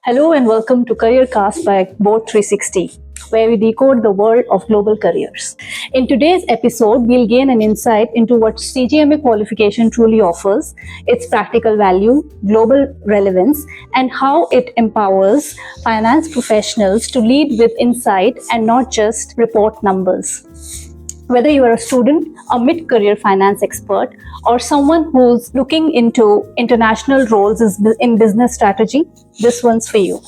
Hello and welcome to Careercast by Board360, where we decode the world of global careers. In today's episode, we'll gain an insight into what CGMA qualification truly offers, its practical value, global relevance, and how it empowers finance professionals to lead with insight and not just report numbers. Whether you are a student, a mid-career finance expert, or someone who's looking into international roles in business strategy, this one's for you.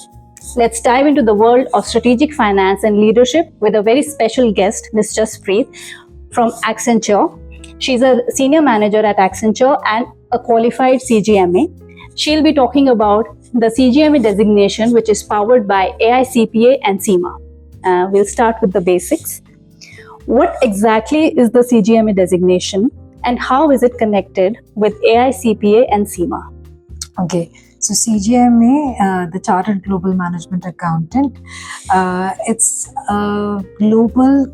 Let's dive into the world of strategic finance and leadership with a very special guest, Ms. Jaspreet from Accenture. She's a senior manager at Accenture and a qualified CGMA. She'll be talking about the CGMA designation, which is powered by AICPA and CIMA. We'll start with the basics. What exactly is the CGMA designation and how is it connected with AICPA and CIMA? Okay, so CGMA, the Chartered Global Management Accountant, it's a global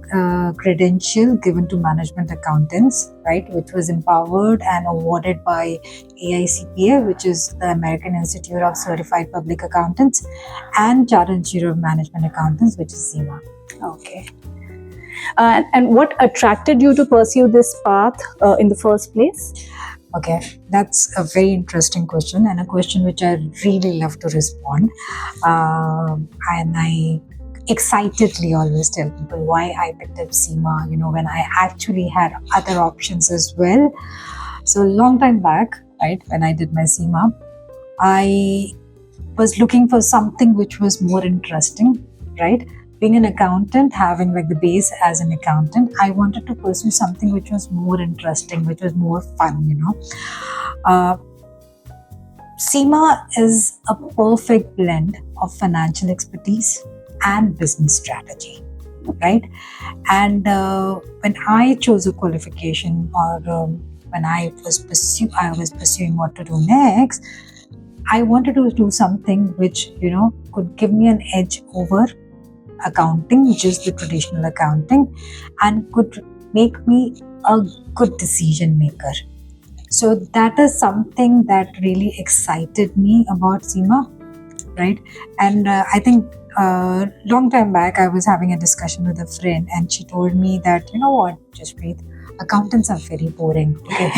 credential given to management accountants, right, which was empowered and awarded by AICPA, which is the American Institute of Certified Public Accountants, and Chartered Institute of Management Accountants, which is CIMA. Okay. And what attracted you to pursue this path in the first place? Okay, that's a very interesting question and a question which I really love to respond. And I excitedly always tell people why I picked up CIMA, when I actually had other options as well. So long time back, right, when I did my CIMA, I was looking for something which was more interesting, right? Being an accountant, having like the base as an accountant, I wanted to pursue something which was more interesting, which was more fun, CIMA is a perfect blend of financial expertise and business strategy, right? And when I chose a qualification or when I was pursuing what to do next, I wanted to do something which, could give me an edge over accounting, which is the traditional accounting, and could make me a good decision maker. So that is something that really excited me about CIMA, right? And I think long time back I was having a discussion with a friend and she told me that, Jaspreet, accountants are very boring. Okay?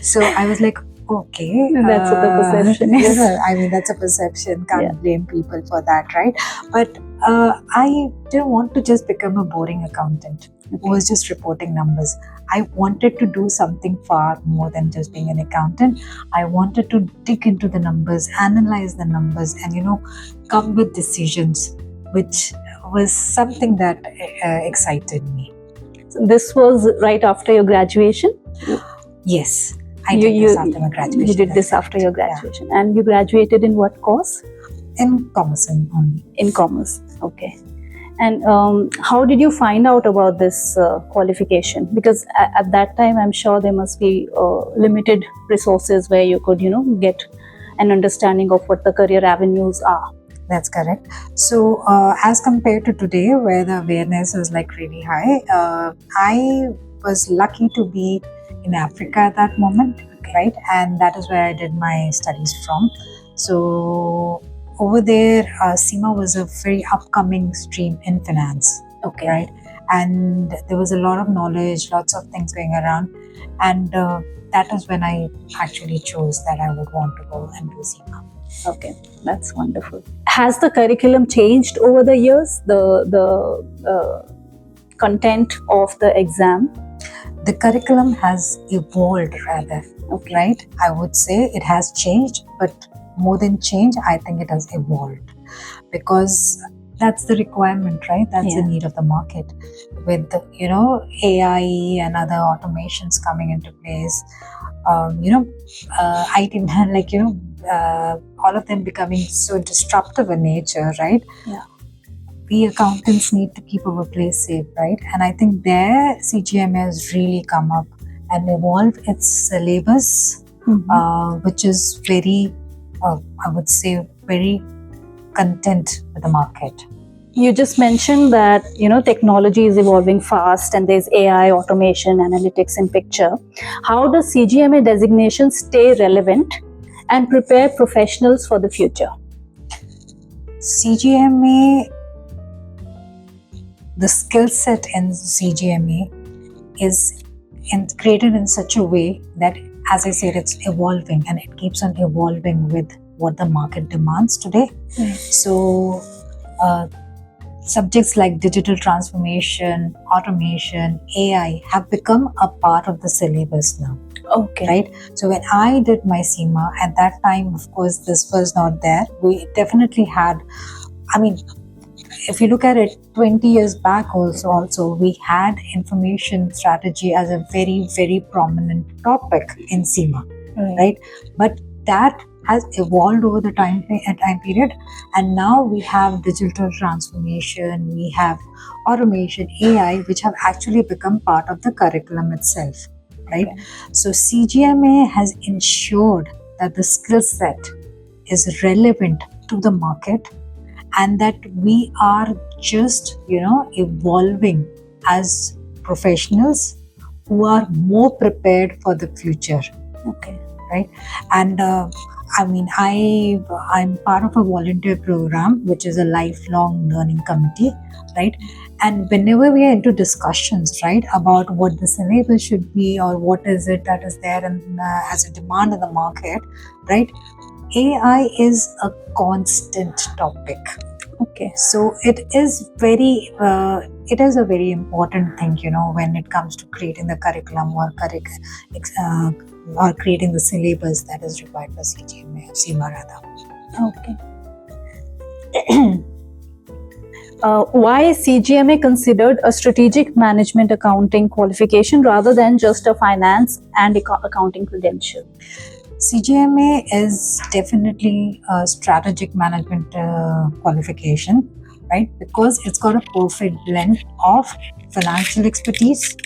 So I was like, okay, That's what the perception is. I mean, that's a perception. Can't blame people for that, right? But I didn't want to just become a boring accountant who was just reporting numbers. I wanted to do something far more than just being an accountant. I wanted to dig into the numbers, analyze the numbers, and come with decisions, which was something that excited me. So this was right after your graduation? Yes. I did this after my graduation. You did this after your graduation. Yeah. And you graduated in what course? In commerce only. In commerce, okay. And how did you find out about this qualification? Because at that time, I'm sure there must be limited resources where you could, get an understanding of what the career avenues are. That's correct. So as compared to today, where the awareness is like really high, I was lucky to be in Africa at that moment, right? And that is where I did my studies from. So over there, CIMA was a very upcoming stream in finance, okay, right? And there was a lot of knowledge, lots of things going around. And that is when I actually chose that I would want to go and do CIMA. Okay, that's wonderful. Has the curriculum changed over the years? The content of the exam? The curriculum has evolved rather, okay, right? I would say it has changed, but more than change, I think it has evolved because that's the requirement, right? That's the need of the market. With the, AI and other automations coming into place, IT, like, all of them becoming so disruptive in nature, right? Yeah. We accountants need to keep our place safe, right? And I think there CGMA has really come up and evolved its syllabus, which is very, I would say, very content with the market. You just mentioned that, technology is evolving fast and there's AI, automation, analytics in picture. How does CGMA designation stay relevant and prepare professionals for the future? CGMA, the skill set in CGMA is created in such a way that, as I said, it's evolving and it keeps on evolving with what the market demands today. So subjects like digital transformation, automation, AI have become a part of the syllabus now. Okay. Right? So when I did my CIMA, at that time, of course, this was not there. We definitely had, I mean, if you look at it 20 years back also we had information strategy as a very, very prominent topic in CIMA, right? But that has evolved over the time period, and now we have digital transformation, we have automation, AI, which have actually become part of the curriculum itself, right? Okay. So CGMA has ensured that the skill set is relevant to the market, and that we are just, evolving as professionals who are more prepared for the future. Okay. Right? And I'm part of a volunteer program, which is a lifelong learning committee, right? And whenever we are into discussions, right, about what the syllabus should be or what is it that is there and as a demand in the market, right? AI is a constant topic. Okay. So it is a very important thing, when it comes to creating the curriculum or creating the syllabus that is required for CGMA, CIMA rather. Okay. Why is CGMA considered a strategic management accounting qualification rather than just a finance and accounting credential? CGMA is definitely a strategic management qualification, right? Because it's got a perfect blend of financial expertise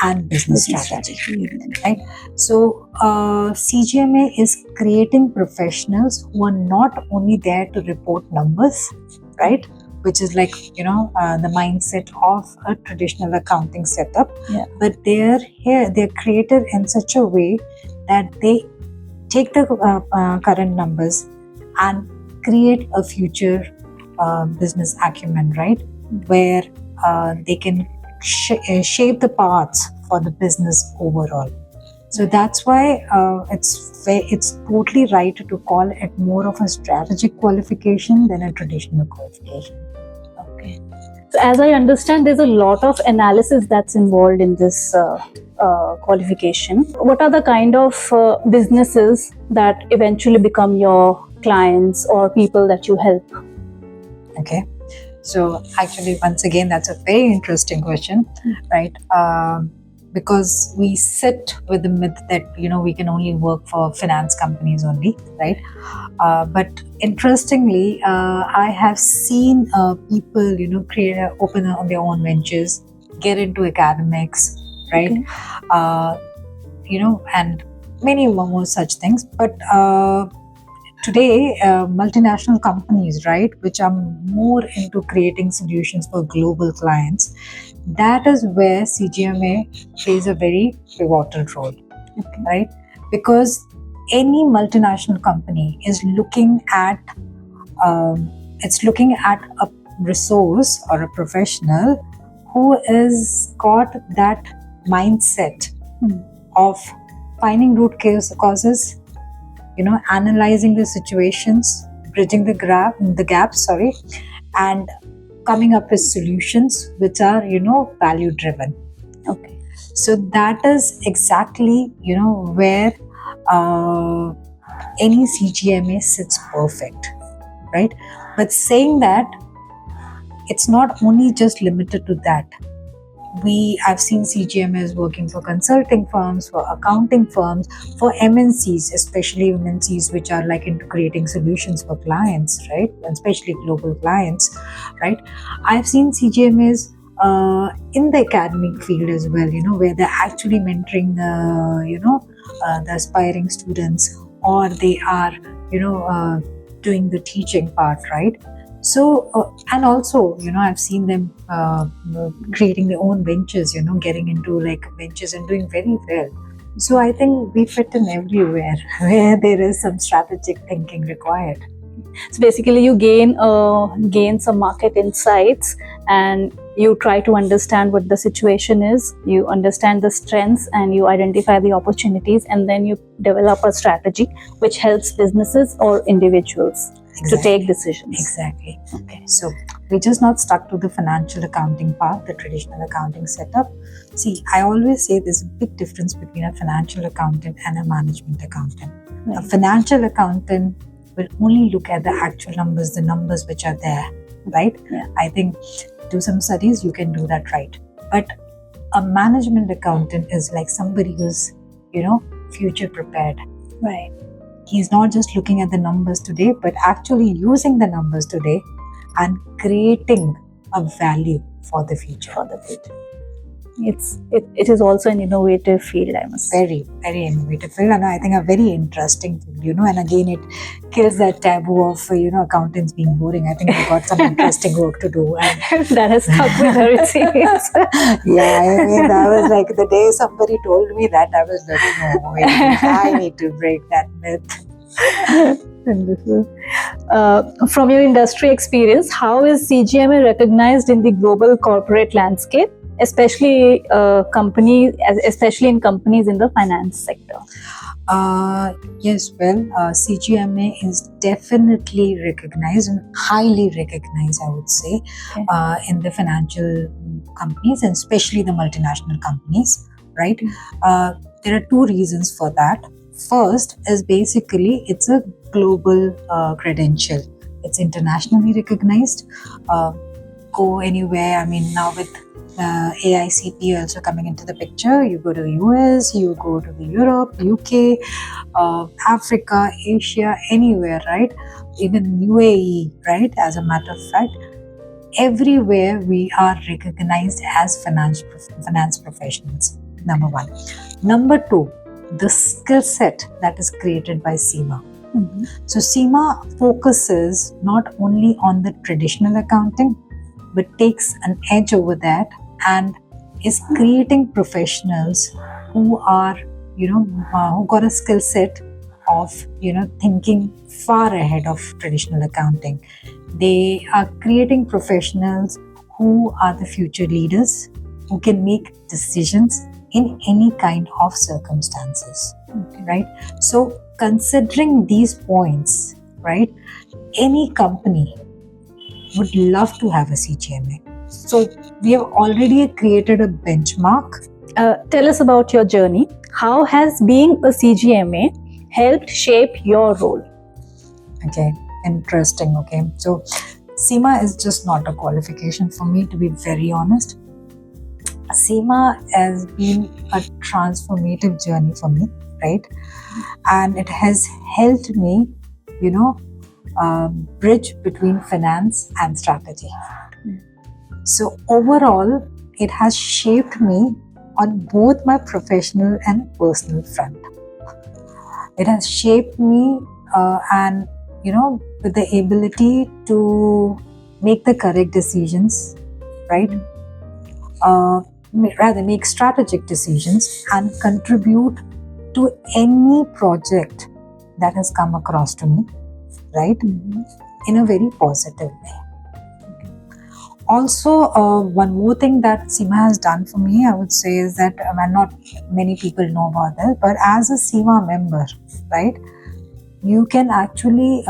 and business strategy, right? So CGMA is creating professionals who are not only there to report numbers, right? Which is like, the mindset of a traditional accounting setup. Yeah. But they're created in such a way that they take the current numbers and create a future business acumen, right? Where they can shape the paths for the business overall. So that's why it's totally right to call it more of a strategic qualification than a traditional qualification. Okay. So as I understand, there's a lot of analysis that's involved in this qualification. What are the kind of businesses that eventually become your clients or people that you help? Okay. So actually, once again, that's a very interesting question, right? Because we sit with the myth that, we can only work for finance companies only, right? But interestingly, I have seen people, open on their own ventures, get into academics, right? Okay. And many more such things. But today, multinational companies, right, which are more into creating solutions for global clients, that is where CGMA plays a very pivotal role, right? Because any multinational company is looking at a resource or a professional who is got that mindset of finding root causes, analyzing the situations, bridging the gaps, and coming up with solutions which are, value driven. Okay. So that is exactly, where any CGMA sits perfect, right? But saying that, it's not only just limited to that. I've seen CGMAs working for consulting firms, for accounting firms, for MNCs, especially MNCs which are like into creating solutions for clients, right? And especially global clients, right? I've seen CGMAs in the academic field as well, where they're actually mentoring, the aspiring students, or they are, doing the teaching part, right? So, and also, I've seen them creating their own ventures, getting into like ventures and doing very well. So I think we fit in everywhere where there is some strategic thinking required. So basically, you gain some market insights, and you try to understand what the situation is. You understand the strengths, and you identify the opportunities, and then you develop a strategy which helps businesses or individuals to take decisions. Exactly. Okay. So we're just not stuck to the financial accounting part, the traditional accounting setup. See, I always say there's a big difference between a financial accountant and a management accountant. Right. A financial accountant will only look at the actual numbers, the numbers which are there, right? Yeah. I think do some studies, you can do that, right? But a management accountant is like somebody who's, future prepared. Right. He's not just looking at the numbers today, but actually using the numbers today and creating a value for the future. It is also an innovative field, I must say. Very, very innovative field, and I think a very interesting field, and again it kills that taboo of, accountants being boring. I think we've got some interesting work to do. And that has stuck with her, it seems. Yeah, I mean, that was like the day somebody told me that, I was like, no, wait, I need to break that myth. From your industry experience, how is CGMA recognized in the global corporate landscape, especially especially in companies in the finance sector? Yes, well, CGMA is definitely recognized and highly recognized, I would say, in the financial companies, and especially the multinational companies, right? There are two reasons for that. First is basically it's a global credential. It's internationally recognized. Go anywhere. I mean, now with AICPA also coming into the picture, you go to the US, you go to the Europe, UK, Africa, Asia, anywhere, right? Even UAE, right? As a matter of fact, everywhere we are recognized as finance professionals. Number one. Number two, the skill set that is created by CIMA. Mm-hmm. So CIMA focuses not only on the traditional accounting, but takes an edge over that and is creating professionals who are, who got a skill set of, thinking far ahead of traditional accounting. They are creating professionals who are the future leaders, who can make decisions in any kind of circumstances, right? So considering these points, right, any company would love to have a CGMA. So we have already created a benchmark. Tell us about your journey. How has being a CGMA helped shape your role? Okay, interesting. Okay, so CIMA is just not a qualification for me, to be very honest. CIMA has been a transformative journey for me, right? And it has helped me, bridge between finance and strategy. So overall, it has shaped me on both my professional and personal front. It has shaped me and, with the ability to make the correct decisions, right? Rather make strategic decisions and contribute to any project that has come across to me, right? In a very positive way. Also, one more thing that CIMA has done for me, I would say, is that, not many people know about this, but as a CIMA member, right, you can actually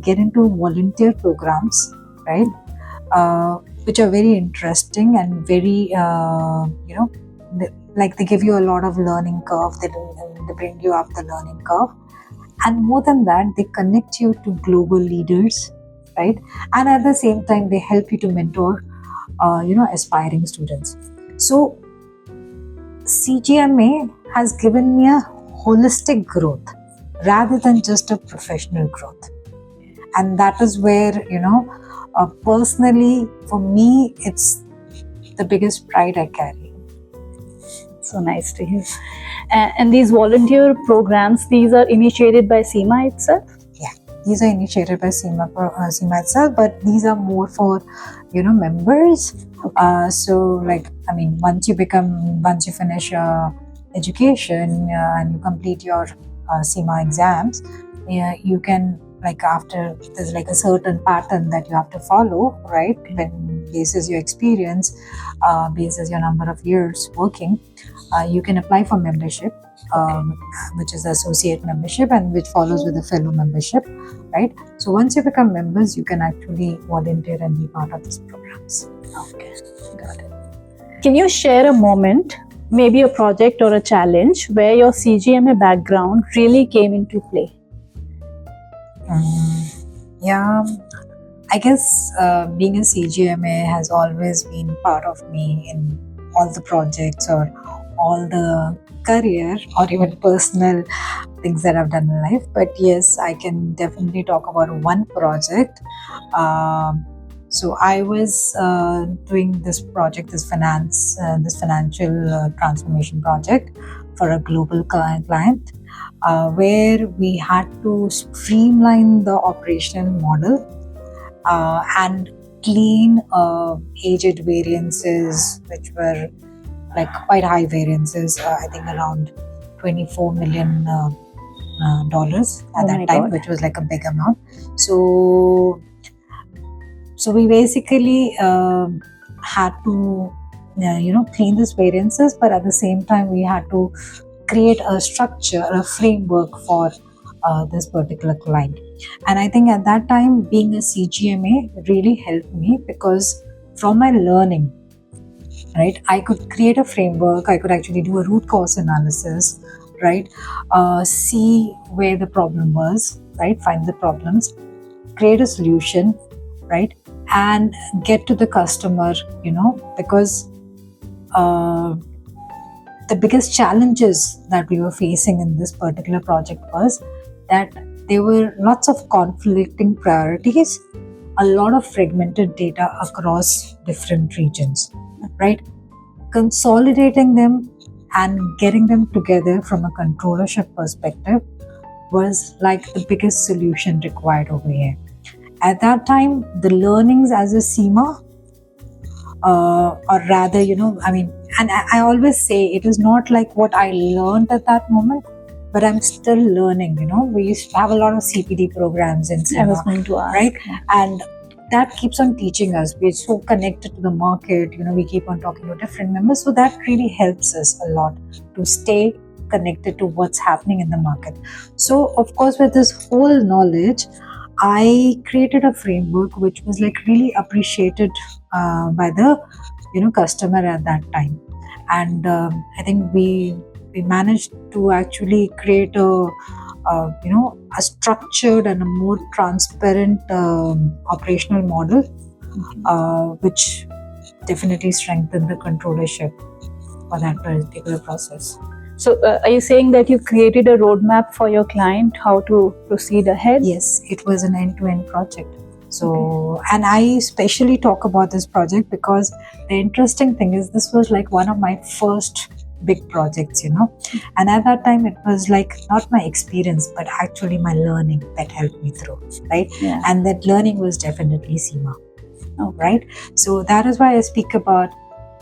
get into volunteer programs, right, which are very interesting and very, they give you a lot of learning curve. They bring you up the learning curve. And more than that, they connect you to global leaders, right? And at the same time, they help you to mentor, aspiring students. So CGMA has given me a holistic growth rather than just a professional growth. And that is where, personally, for me, it's the biggest pride I carry. So nice to hear. And these volunteer programs, these are initiated by CIMA itself? Yeah, these are initiated by CIMA itself, but these are more for, members. So once you finish your education and you complete your CIMA exams, you can like after there's like a certain pattern that you have to follow, right? When basis your experience, basis your number of years working, you can apply for membership, which is the associate membership, and which follows with the fellow membership, right? So once you become members, you can actually volunteer and be part of these programs. Okay, got it. Can you share a moment, maybe a project or a challenge, where your CGMA background really came into play? Yeah, I guess being a CGMA has always been part of me in all the projects or all the career or even personal things that I've done in life. But yes, I can definitely talk about one project. So I was doing this project, this financial transformation project for a global client, where we had to streamline the operational model and clean aged variances, which were like quite high variances, I think around $24 million at that time, which was like a big amount. So we basically had to clean these variances, but at the same time we had to create a structure, a framework for this particular client. And I think at that time, being a CGMA really helped me, because from my learning, right, I could create a framework, I could actually do a root cause analysis, right, see where the problem was, right, find the problems, create a solution, right, and get to the customer, because the biggest challenges that we were facing in this particular project was that there were lots of conflicting priorities, a lot of fragmented data across different regions, right? Consolidating them and getting them together from a controllership perspective was like the biggest solution required over here. At that time, the learnings as a CIMA, or rather, and I always say it is not like what I learned at that moment, but I'm still learning. We used to have a lot of CPD programs in CIMA, I was going to ask, right? And that keeps on teaching us. We're so connected to the market, we keep on talking to different members. So that really helps us a lot to stay connected to what's happening in the market. So of course, with this whole knowledge, I created a framework which was like really appreciated by the customer at that time. And I think we managed to actually create a structured and a more transparent operational model, which definitely strengthened the controllership for that particular process. So are you saying that you created a roadmap for your client, how to proceed ahead? Yes, it was an end-to-end project. So, and I especially talk about this project because the interesting thing is this was like one of my first big projects, and at that time it was like not my experience but actually my learning that helped me through, right? Yeah. And that learning was definitely CIMA, right? So that is why I speak about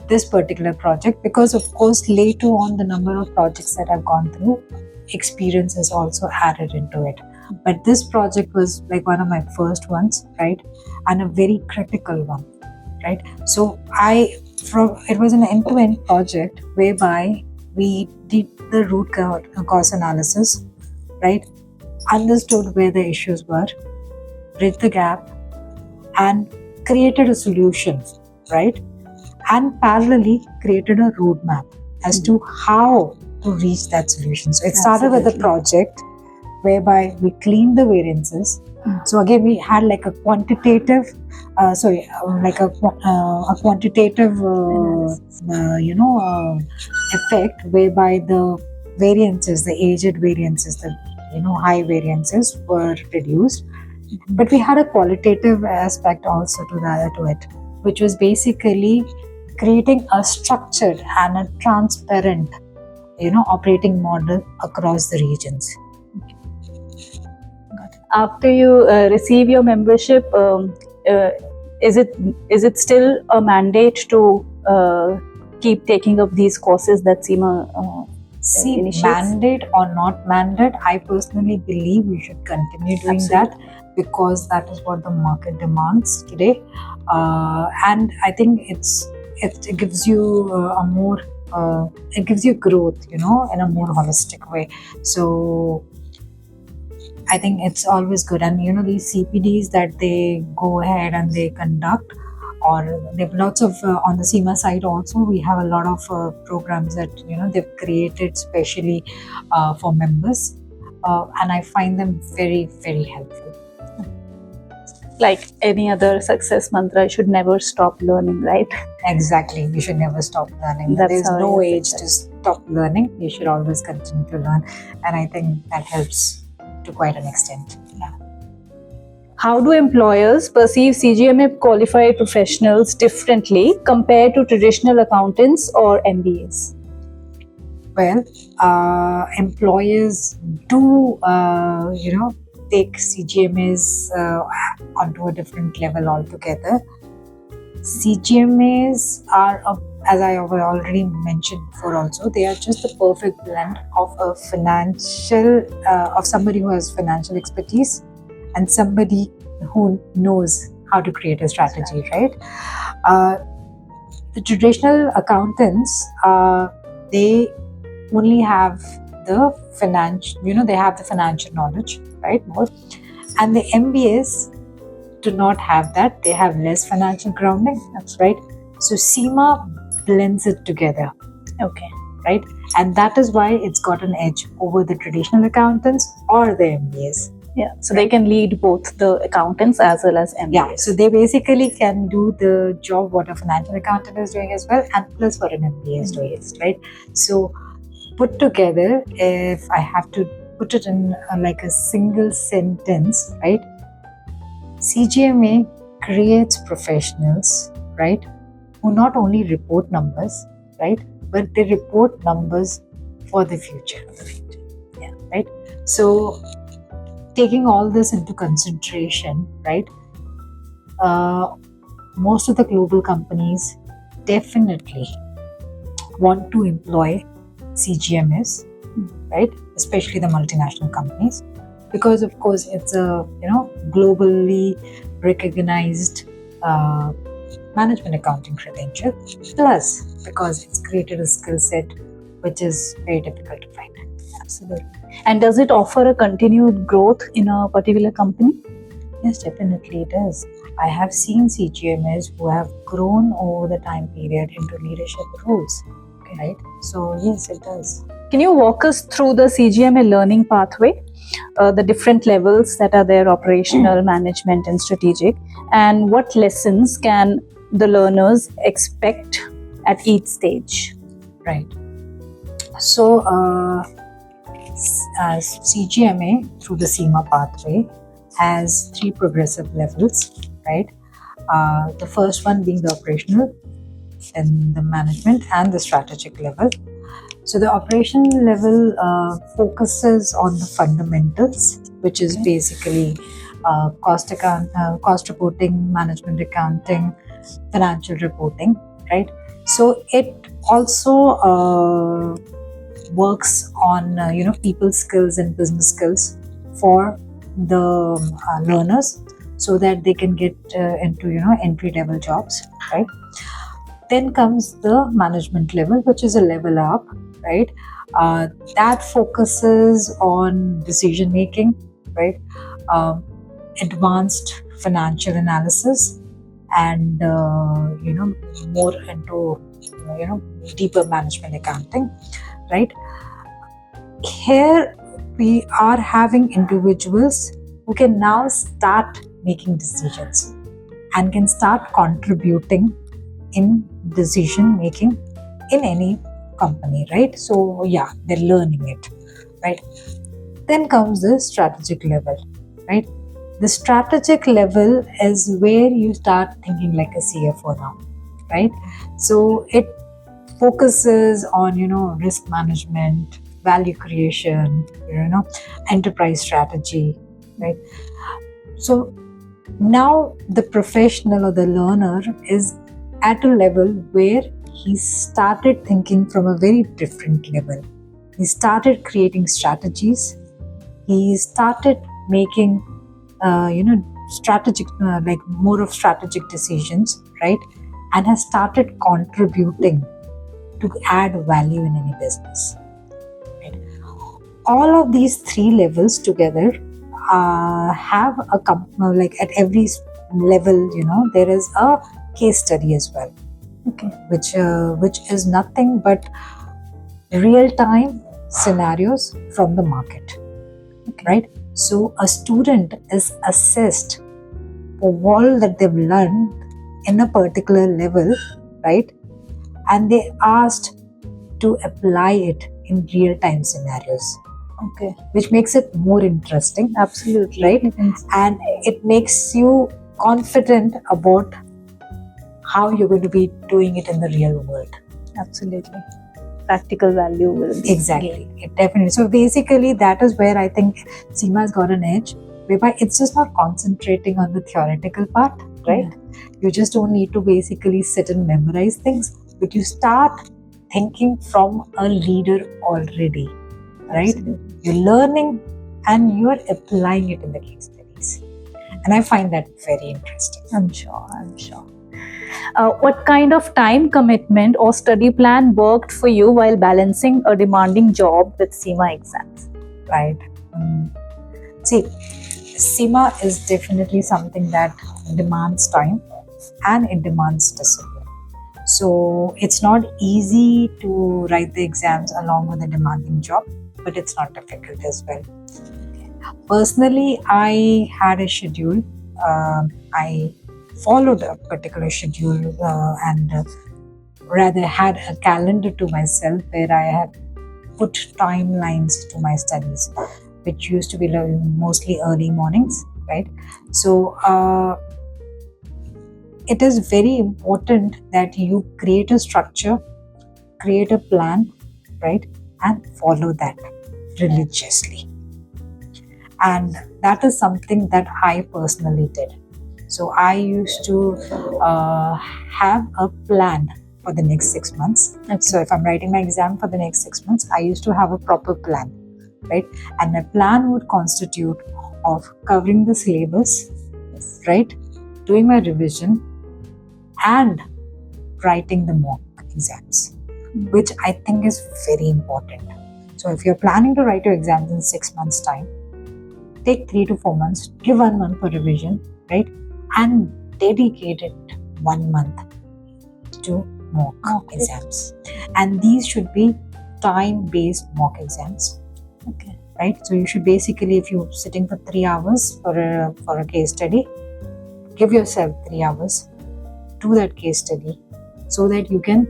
this particular project, because of course later on the number of projects that I've gone through, experience is also added into it, but this project was like one of my first ones, right? And a very critical one, right? So it was an end-to-end project whereby we did the root cause analysis, right? Understood where the issues were, bridged the gap, and created a solution, right? And parallelly created a roadmap as to how to reach that solution. So it started with a project whereby we cleaned the variances. So again, we had like a quantitative, quantitative, effect whereby the variances, the aged variances, the high variances were reduced. But we had a qualitative aspect also to it, which was basically creating a structured and a transparent, operating model across the regions. After you receive your membership, is it still a mandate to keep taking up these courses that CIMA See, initiates? mandate or not mandate, I personally believe you should continue doing Absolutely. that, because that is what the market demands today. And I think it gives you a more it gives you growth, in a more holistic way. So I think it's always good. And these CPDs that they go ahead and they conduct, or they have lots of on the CIMA side also, we have a lot of programs that they've created specially for members, and I find them very, very helpful. Like any other success mantra, you should never stop learning, right? Exactly, you should never stop learning. That's There's how no it is, age to stop learning. You should always continue to learn, and I think that helps to quite an extent. Yeah. How do employers perceive CGMA qualified professionals differently compared to traditional accountants or MBAs? Well, employers do, take CGMAs onto a different level altogether. CGMAs are, as I have already mentioned before also, they are just the perfect blend of a of somebody who has financial expertise and somebody who knows how to create a strategy, right? The traditional accountants, they only have the they have the financial knowledge, right? More. And the MBAs do not have that. They have less financial grounding. That's right. So CIMA blends it together. Okay. Right? And that is why it's got an edge over the traditional accountants or the MBAs. Yeah. So they can lead both the accountants as well as MBAs. Yeah. So they basically can do the job what a financial accountant is doing as well, and plus what an MBA is doing, right? So put together, if I have to put it in like a single sentence, right? CGMA creates professionals, right, who not only report numbers, right, but they report numbers for the future. Yeah, right. So taking all this into consideration, right, most of the global companies definitely want to employ CGMS, right? Especially the multinational companies, because of course it's a globally recognized management accounting credential. Plus, because it's created a skill set which is very difficult to find. Absolutely. And does it offer a continued growth in a particular company? Yes, definitely it does. I have seen CGMS who have grown over the time period into leadership roles. Right? So yes, it does. Can you walk us through the CGMA learning pathway, the different levels that are there, operational, management and strategic, and what lessons can the learners expect at each stage? Right. So CGMA through the CIMA pathway has 3 progressive levels, right? The first one being the operational, then the management and the strategic level. So the operational level focuses on the fundamentals, which is basically cost reporting, management accounting, financial reporting, right? So it also works on people skills and business skills for the learners, so that they can get into entry level jobs, right? Then comes the management level, which is a level up, right? That focuses on decision making, right? Advanced financial analysis, and more into deeper management accounting, right? Here we are having individuals who can now start making decisions and can start contributing in decision making in any company, right? So yeah, they're learning it, right? Then comes the strategic level, right? The strategic level is where you start thinking like a CFO now, right? So it focuses on risk management, value creation, enterprise strategy, right? So now the professional or the learner is at a level where he started thinking from a very different level, He started creating strategies. He started making, strategic, like more of strategic decisions, right? And has started contributing to add value in any business. Right? All of these three levels together have like at every level, there is a case study as well. Okay. Which is nothing but real-time scenarios from the market. Okay. Right? So a student is assessed for all that they've learned in a particular level, right? And they asked to apply it in real-time scenarios. Okay. Which makes it more interesting. Absolutely. Right? And it makes you confident about how you're going to be doing it in the real world. Absolutely. Practical value will be exactly gained. Definitely. So basically that is where I think CIMA has got an edge, whereby it's just not concentrating on the theoretical part, right? Yeah. You just don't need to basically sit and memorize things, but you start thinking from a leader already, right? Absolutely. You're learning and you're applying it in the case studies. And I find that very interesting. I'm sure. What kind of time commitment or study plan worked for you while balancing a demanding job with CIMA exams? Right. See, CIMA is definitely something that demands time and it demands discipline. So it's not easy to write the exams along with a demanding job, but it's not difficult as well. Personally, I had a schedule. I followed a particular schedule and rather had a calendar to myself where I had put timelines to my studies, which used to be mostly early mornings, right? So it is very important that you create a structure, create a plan, right? And follow that religiously. And that is something that I personally did. So I used to have a plan for the next 6 months. Okay. So if I'm writing my exam for the next 6 months, I used to have a proper plan, right? And my plan would constitute of covering the syllabus, right? Doing my revision and writing the mock exams, which I think is very important. So if you're planning to write your exams in 6 months' time, take 3 to 4 months, give 1 month for revision, right? And dedicate it 1 month to mock exams. And these should be time-based mock exams. Okay. Right? So you should basically, if you're sitting for 3 hours for a case study, give yourself 3 hours, do that case study so that you can,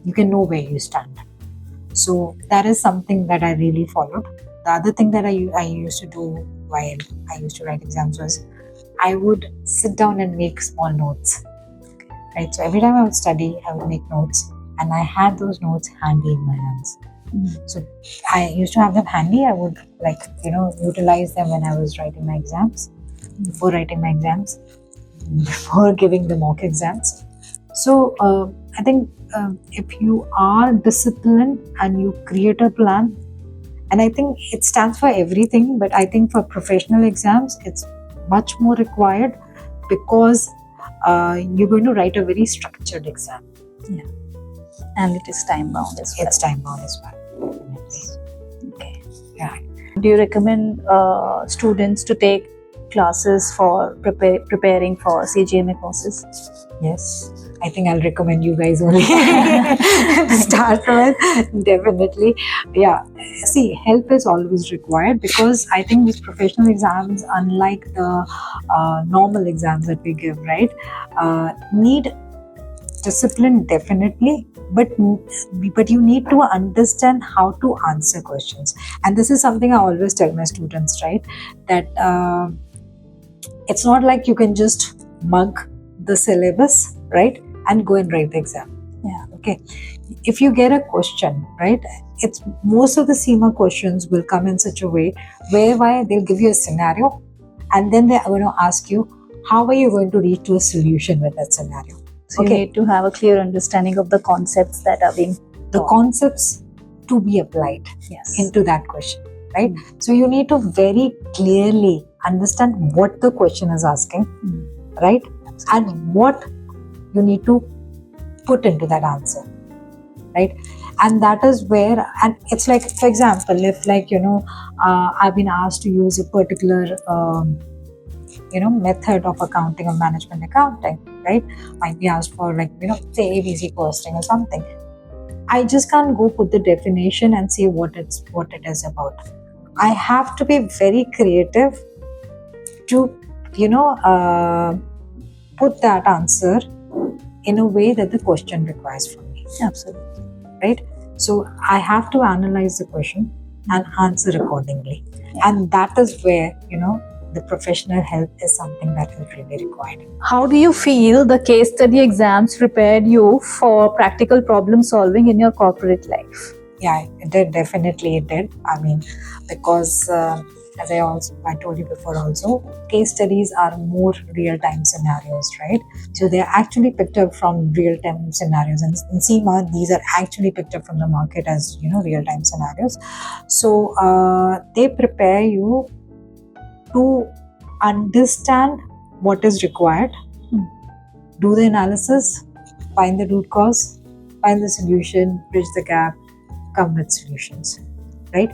you can know where you stand. So that is something that I really followed. The other thing that I used to do while I used to write exams was I would sit down and make small notes. Right? So every time I would study, I would make notes and I had those notes handy in my hands. So I used to have them handy. I would utilize them when I was writing my exams, before writing my exams, before giving the mock exams. So I think if you are disciplined and you create a plan, and I think it stands for everything, but I think for professional exams, it's much more required because you're going to write a very structured exam. Yeah. And it is time bound as well. It's time bound as well. Okay. Yeah. Do you recommend students to take classes for preparing for CGMA courses? Yes. I think I'll recommend you guys only to start with. Definitely. Yeah. See, help is always required because I think these professional exams, unlike the normal exams that we give, right, need discipline definitely, but you need to understand how to answer questions. And this is something I always tell my students, right, that it's not like you can just mug the syllabus, right, and go and write the exam. Yeah. Okay. If you get a question, right, it's most of the CIMA questions will come in such a way whereby they'll give you a scenario and then they're going to ask you, how are you going to reach to a solution with that scenario? So you need to have a clear understanding of the concepts that are being the concepts to be applied Yes. into that question, right? So you need to very clearly understand what the question is asking, right? And what you need to put into that answer, right? And that is where, and it's like, for example, if like, I've been asked to use a particular, method of accounting or management accounting, right? Might be asked for like, say ABC costing or something. I just can't go put the definition and say what it is about. I have to be very creative to, put that answer in a way that the question requires from me. Absolutely. Right? So I have to analyze the question and answer accordingly. And that is where, the professional help is something that is really required. How do you feel the case study exams prepared you for practical problem solving in your corporate life? Yeah, it did. Definitely it did. I mean, because as I told you before also, case studies are more real-time scenarios, right? So they are actually picked up from real-time scenarios. And in CIMA, these are actually picked up from the market as, real-time scenarios. So they prepare you to understand what is required, do the analysis, find the root cause, find the solution, bridge the gap, come with solutions, right?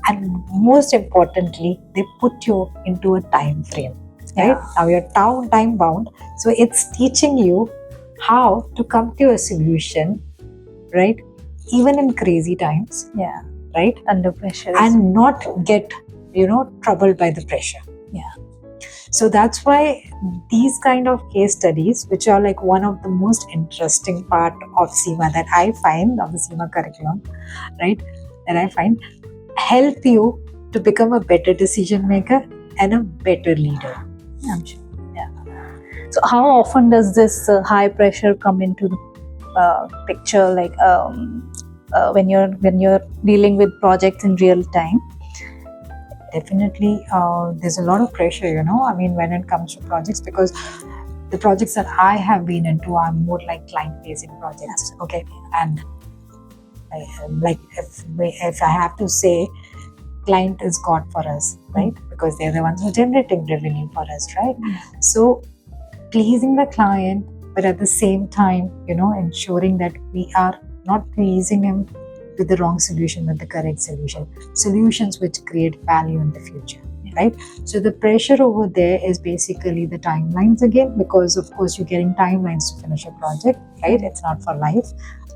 And most importantly, they put you into a time frame, right? Yeah. Now you're time bound, so it's teaching you how to come to a solution, right? Even in crazy times, Yeah. right? Under pressure. And not get, troubled by the pressure. Yeah. So that's why these kind of case studies, which are like one of the most interesting part of CIMA that I find, of the CIMA curriculum, right? That I find help you to become a better decision maker and a better leader. I'm sure. Yeah. So how often does this high pressure come into the picture? Like when you're dealing with projects in real time? Definitely, there's a lot of pressure, I mean, when it comes to projects, because the projects that I have been into are more like client-facing projects, okay? And like if I have to say, client is God for us, right? Because they're the ones who are generating revenue for us, right? So pleasing the client, but at the same time, ensuring that we are not pleasing him with the wrong solution, with the correct solution. Solutions which create value in the future, right? So the pressure over there is basically the timelines again, because of course you're getting timelines to finish a project, right? It's not for life,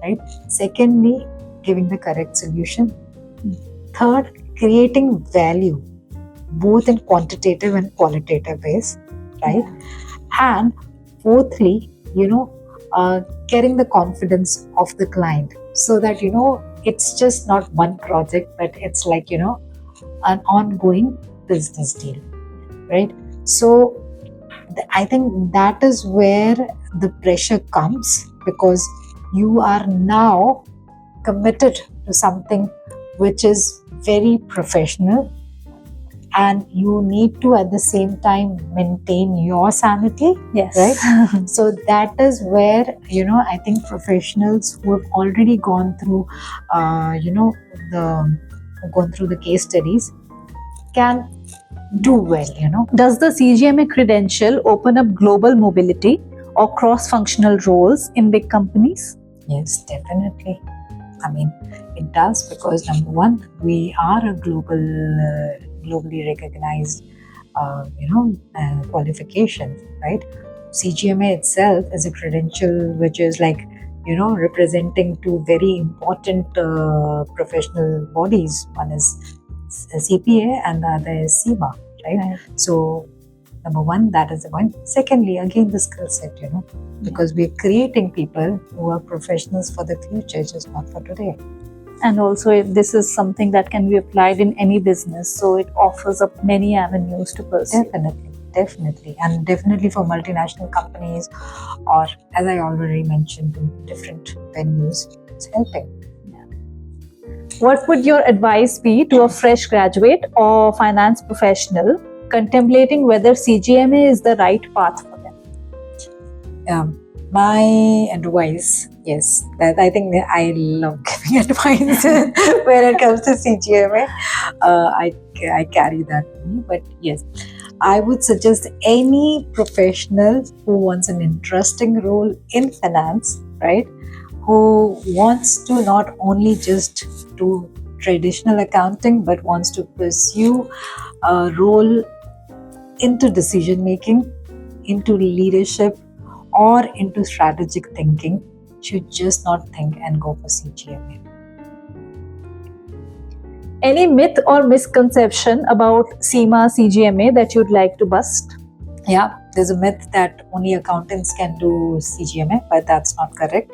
right? Secondly, giving the correct solution. Third, creating value, both in quantitative and qualitative ways, right? And fourthly, getting the confidence of the client, so that, it's just not one project, but it's like, an ongoing business deal, right? So I think that is where the pressure comes, because you are now committed to something which is very professional, and you need to at the same time maintain your sanity. Yes. Right? So that is where, I think professionals who have already gone through, the case studies can do well, Does the CGMA credential open up global mobility or cross-functional roles in big companies? Yes, definitely. I mean, it does, because number one, we are a globally recognized, qualification, right? CGMA itself is a credential which is like, representing two very important professional bodies. One is CPA and the other is CIMA, right? So, number one, that is the one. Secondly, again, the skill set, because we're creating people who are professionals for the future, just not for today. And also, if this is something that can be applied in any business, so it offers up many avenues to pursue. Definitely. And definitely for multinational companies, or as I already mentioned, in different venues, it's helping. What would your advice be to a fresh graduate or finance professional contemplating whether CGMA is the right path for them? My advice, yes, that I think that I love giving advice when it comes to CGMA. I carry that with me, but yes, I would suggest any professional who wants an interesting role in finance, right? Who wants to not only just do traditional accounting but wants to pursue a role into decision making, into leadership, or into strategic thinking, should just not think and go for CGMA. Any myth or misconception about CIMA CGMA that you'd like to bust? Yeah, there's a myth that only accountants can do CGMA, but that's not correct.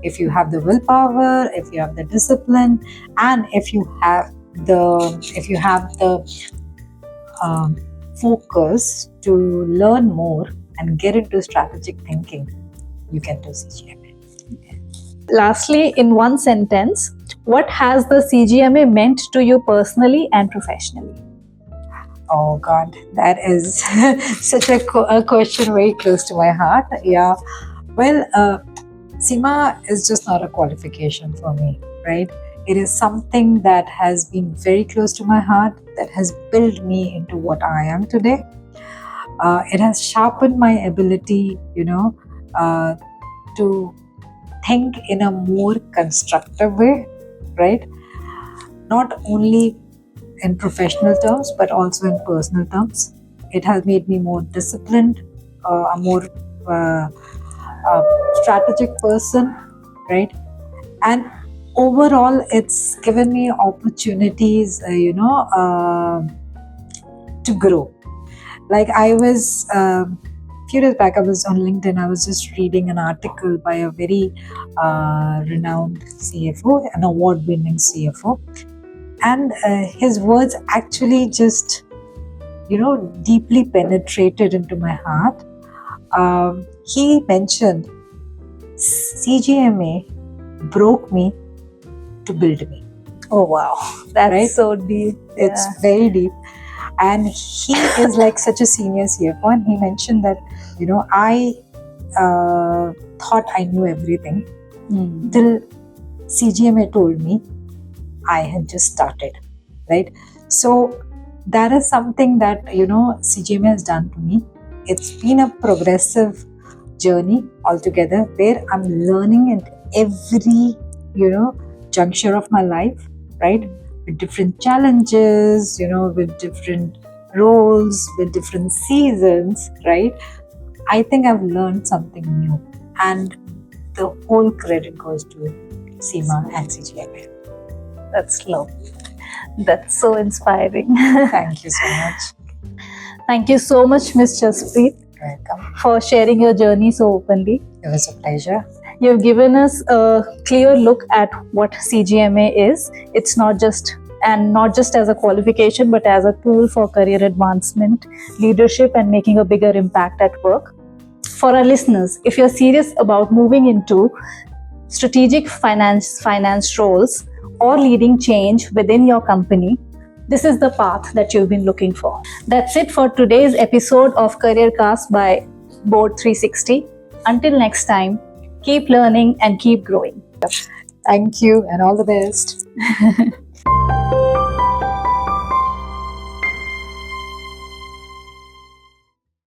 If you have the willpower, if you have the discipline, and if you have the focus to learn more and get into strategic thinking, you can do CGMA. Lastly, in one sentence, what has the CGMA meant to you personally and professionally? Oh God, that is such a question very close to my heart. Yeah, well, CIMA is just not a qualification for me, right? It is something that has been very close to my heart, that has built me into what I am today. It has sharpened my ability, to think in a more constructive way, right? Not only in professional terms, but also in personal terms. It has made me more disciplined, a more strategic person, right? And overall, it's given me opportunities, to grow. Like I was, few days back, I was on LinkedIn, I was just reading an article by a very renowned CFO, an award-winning CFO. And his words actually just, deeply penetrated into my heart. He mentioned CGMA broke me to build me. Oh wow, that's Right? so deep. It's very deep. And he is like such a senior CFO, and he mentioned that, I thought I knew everything till CGMA told me I had just started, right? So that is something that, CGMA has done to me. It's been a progressive journey altogether where I'm learning at every, juncture of my life, right? With different challenges, with different roles, with different seasons, right? I think I've learned something new, and the whole credit goes to CIMA and CGMA. That's lovely. That's so inspiring. Thank you so much. Thank you so much, Ms. Jaspreet, Welcome. for sharing your journey so openly. It was a pleasure. You've given us a clear look at what CGMA is. It's not just as a qualification, but as a tool for career advancement, leadership, and making a bigger impact at work. For our listeners, if you're serious about moving into strategic finance roles or leading change within your company, this is the path that you've been looking for. That's it for today's episode of Careercast by Board360. Until next time, keep learning and keep growing. Thank you, and all the best.